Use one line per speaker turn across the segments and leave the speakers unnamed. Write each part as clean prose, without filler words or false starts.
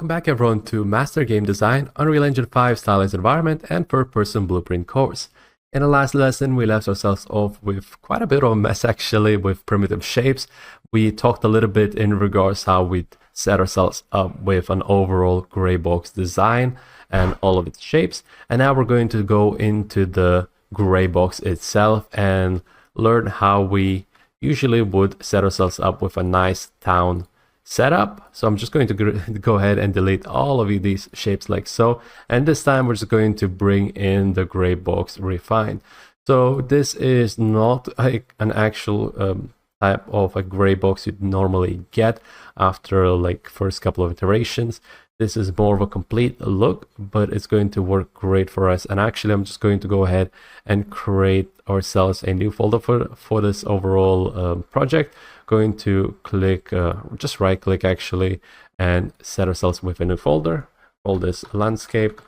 Welcome back everyone to Master Game Design, Unreal Engine 5 Stylized Environment and Third-Person Blueprint course. In the last lesson we left ourselves off with quite a bit of a mess actually with primitive shapes. We talked a little bit in regards how we set ourselves up with an overall Greybox design and all of its shapes. And now we're going to go into the Greybox itself and learn how we usually would set ourselves up with a nice town setup. So I'm just going to go ahead and delete all of these shapes like so, and this time we're just going to bring in the Greybox refine. So this is not like an actual type of a Greybox you'd normally get after like first couple of iterations. This is more of a complete look, but it's going to work great for us. And actually I'm just going to go ahead and create ourselves a new folder for this overall project. Going to click, just right click actually, and set ourselves with a new folder. Call this landscape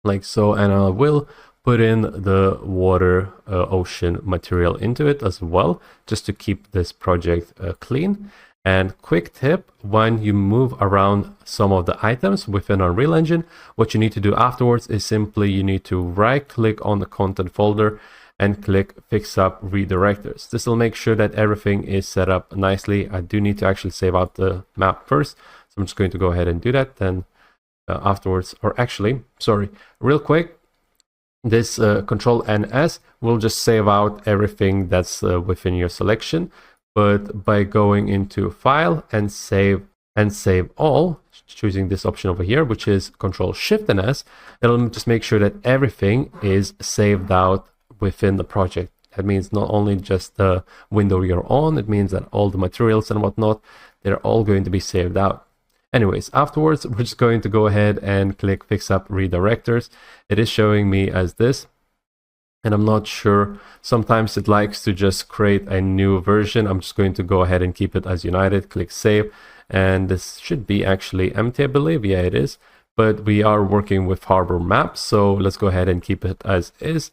like so, and I will put in the water ocean material into it as well, just to keep this project clean. And quick tip, when you move around some of the items within Unreal Engine, what you need to do afterwards is simply you need to right click on the content folder and click fix up redirectors. This will make sure that everything is set up nicely. I do need to actually save out the map first, so I'm just going to go ahead and do that. Then afterwards, or actually, sorry, real quick, this Control NS will just save out everything that's within your selection. But by going into File and Save All, choosing this option over here, which is Control Shift and S, it'll just make sure that everything is saved out within the project. That means not only just the window you're on, it means that all the materials and whatnot, they're all going to be saved out. Anyways, afterwards, we're just going to go ahead and click Fix Up Redirectors. It is showing me as this, and I'm not sure. Sometimes it likes to just create a new version. I'm just going to go ahead and keep it as United, click Save, and this should be actually empty, I believe. Yeah, it is. But we are working with harbor maps, so let's go ahead and keep it as is.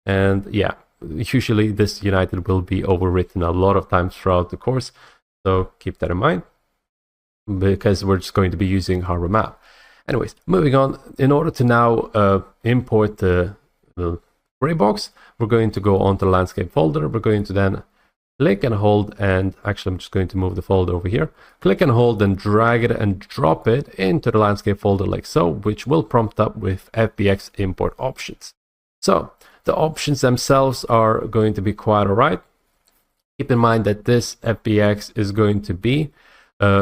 And yeah, usually this United will be overwritten a lot of times throughout the course, so keep that in mind, because we're just going to be using harbor map. Anyways, moving on. In order to now import the Greybox, we're going to go onto the landscape folder. We're going to then click and hold, and actually I'm just going to move the folder over here. Click and hold and drag it and drop it into the landscape folder like so, which will prompt up with FBX import options. So the options themselves are going to be quite alright. Keep in mind that this FBX is going to be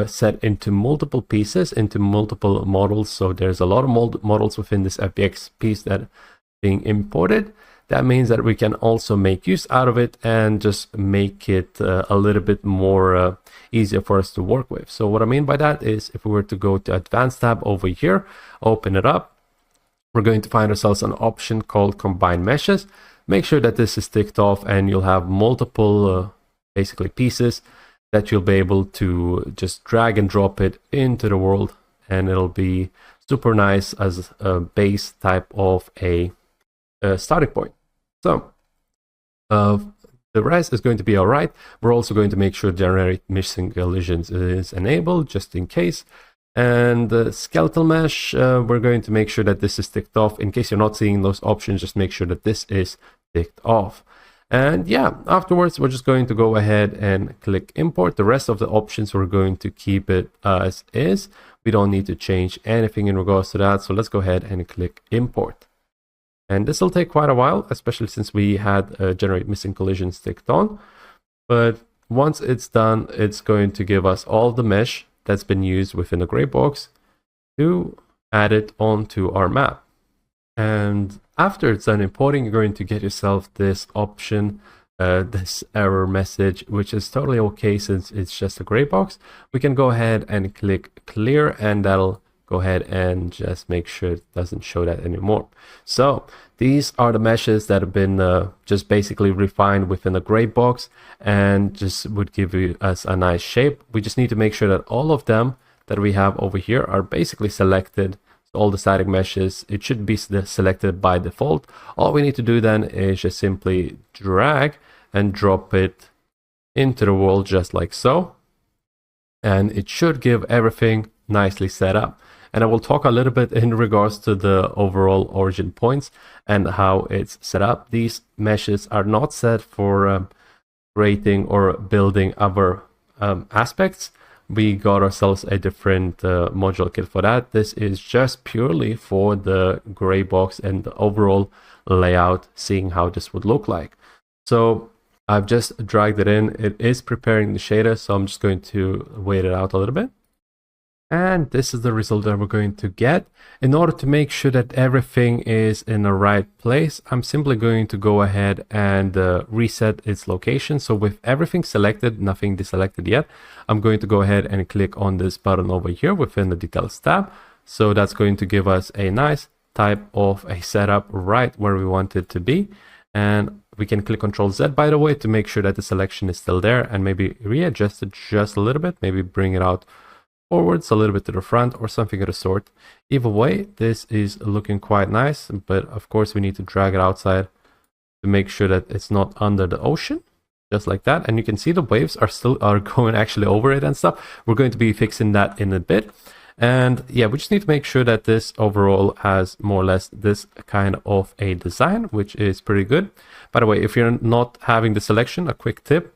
set into multiple pieces, into multiple models. So there's a lot of models within this FBX piece that are being imported. That means that we can also make use out of it and just make it a little bit more easier for us to work with. So what I mean by that is if we were to go to Advanced tab over here, open it up, we're going to find ourselves an option called Combine Meshes. Make sure that this is ticked off, and you'll have multiple basically pieces that you'll be able to just drag and drop it into the world, and it'll be super nice as a base type of a starting point. So the rest is going to be all right. We're also going to make sure generate missing collisions is enabled just in case. And the skeletal mesh, we're going to make sure that this is ticked off. In case you're not seeing those options, just make sure that this is ticked off. And yeah, afterwards, we're just going to go ahead and click import. The rest of the options, we're going to keep it as is. We don't need to change anything in regards to that. So let's go ahead and click import. And this will take quite a while, especially since we had generate missing collisions ticked on. But once it's done, it's going to give us all the mesh that's been used within the Greybox to add it onto our map. And after it's done importing, you're going to get yourself this option, this error message, which is totally okay since it's just a Greybox. We can go ahead and click clear, and that'll go ahead and just make sure it doesn't show that anymore. So these are the meshes that have been just basically refined within the Greybox and just would give us a nice shape. We just need to make sure that all of them that we have over here are basically selected. So all the static meshes, it should be selected by default. All we need to do then is just simply drag and drop it into the world just like so. And it should give everything nicely set up. And I will talk a little bit in regards to the overall origin points and how it's set up. These meshes are not set for creating or building other aspects. We got ourselves a different module kit for that. This is just purely for the Greybox and the overall layout, seeing how this would look like. So I've just dragged it in. It is preparing the shader, so I'm just going to wait it out a little bit. And this is the result that we're going to get. In order to make sure that everything is in the right place, I'm simply going to go ahead and reset its location. So with everything selected, nothing deselected yet, I'm going to go ahead and click on this button over here within the details tab. So that's going to give us a nice type of a setup right where we want it to be. And we can click Ctrl Z, by the way, to make sure that the selection is still there, and maybe readjust it just a little bit, maybe bring it out forwards a little bit to the front or something of the sort. Either way, this is looking quite nice, but of course we need to drag it outside to make sure that it's not under the ocean, just like that. And you can see the waves are going actually over it and stuff. We're going to be fixing that in a bit. And yeah, we just need to make sure that this overall has more or less this kind of a design, which is pretty good. By the way, if you're not having the selection, a quick tip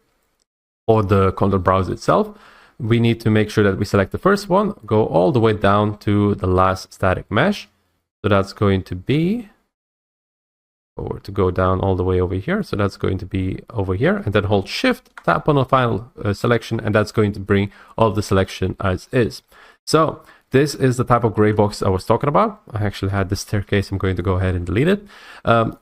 for the control browser itself, we need to make sure that we select the first one, go all the way down to the last static mesh. So that's going to be, or to go down all the way over here. So that's going to be over here, and then hold Shift, tap on the final selection, and that's going to bring all the selection as is. So this is the type of Greybox I was talking about. I actually had this staircase. I'm going to go ahead and delete it.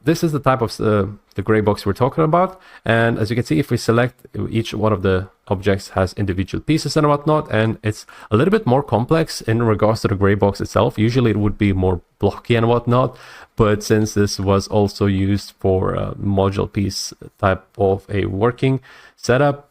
This is the type of the Greybox we're talking about. And as you can see, if we select, each one of the objects has individual pieces and whatnot. And it's a little bit more complex in regards to the Greybox itself. Usually it would be more blocky and whatnot. But since this was also used for a module piece type of a working setup,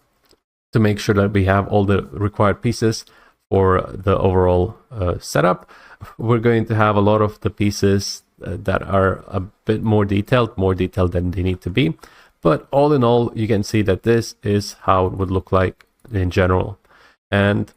to make sure that we have all the required pieces for the overall setup, we're going to have a lot of the pieces that are a bit more detailed than they need to be. But all in all, you can see that this is how it would look like in general. And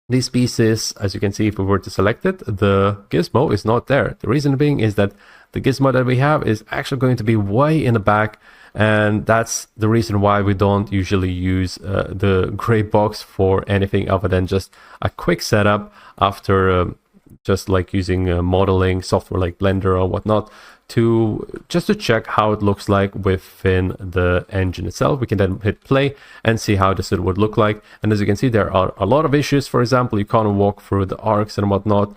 these pieces, as you can see, if we were to select it, the gizmo is not there. The reason being is that the gizmo that we have is actually going to be way in the back. And that's the reason why we don't usually use the Greybox for anything other than just a quick setup after just like using modeling software like Blender or whatnot, to check how it looks like within the engine itself. We can then hit play and see how this would look like. And as you can see, there are a lot of issues. For example, you can't walk through the arcs and whatnot.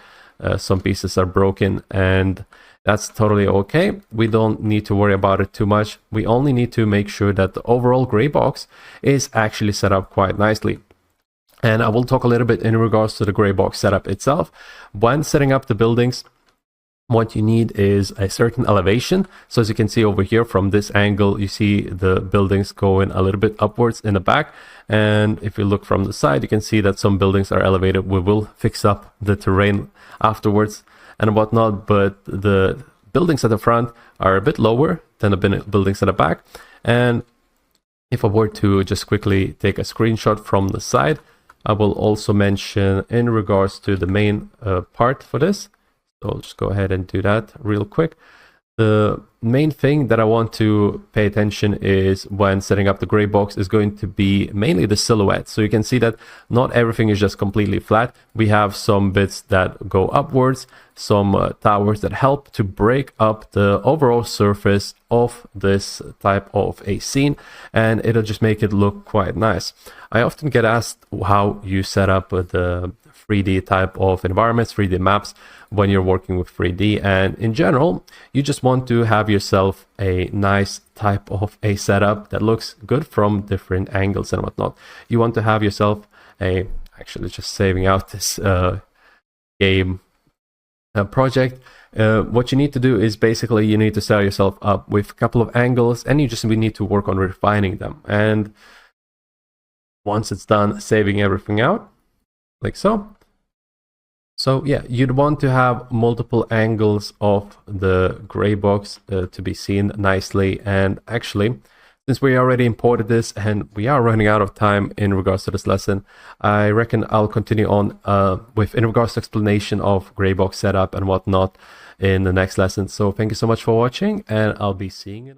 Some pieces are broken, and that's totally okay. We don't need to worry about it too much. We only need to make sure that the overall Greybox is actually set up quite nicely. And I will talk a little bit in regards to the Greybox setup itself. When setting up the buildings, what you need is a certain elevation. So as you can see over here from this angle, you see the buildings going a little bit upwards in the back. And if you look from the side, you can see that some buildings are elevated. We will fix up the terrain afterwards and whatnot, but the buildings at the front are a bit lower than the buildings at the back. And if I were to just quickly take a screenshot from the side, I will also mention in regards to the main part for this. So I'll just go ahead and do that real quick. The main thing that I want to pay attention is when setting up the Greybox is going to be mainly the silhouette. So you can see that not everything is just completely flat. We have some bits that go upwards, some towers that help to break up the overall surface of this type of a scene, and it'll just make it look quite nice. I often get asked how you set up the 3D type of environments, 3D maps, when you're working with 3D. And in general, you just want to have yourself a nice type of a setup that looks good from different angles and whatnot. You want to have yourself actually just saving out this game project. What you need to do is basically you need to set yourself up with a couple of angles, and we need to work on refining them. And once it's done saving everything out, like so. So yeah, you'd want to have multiple angles of the Greybox to be seen nicely. And actually, since we already imported this and we are running out of time in regards to this lesson, I reckon I'll continue on in regards to explanation of Greybox setup and whatnot in the next lesson. So thank you so much for watching, and I'll be seeing you.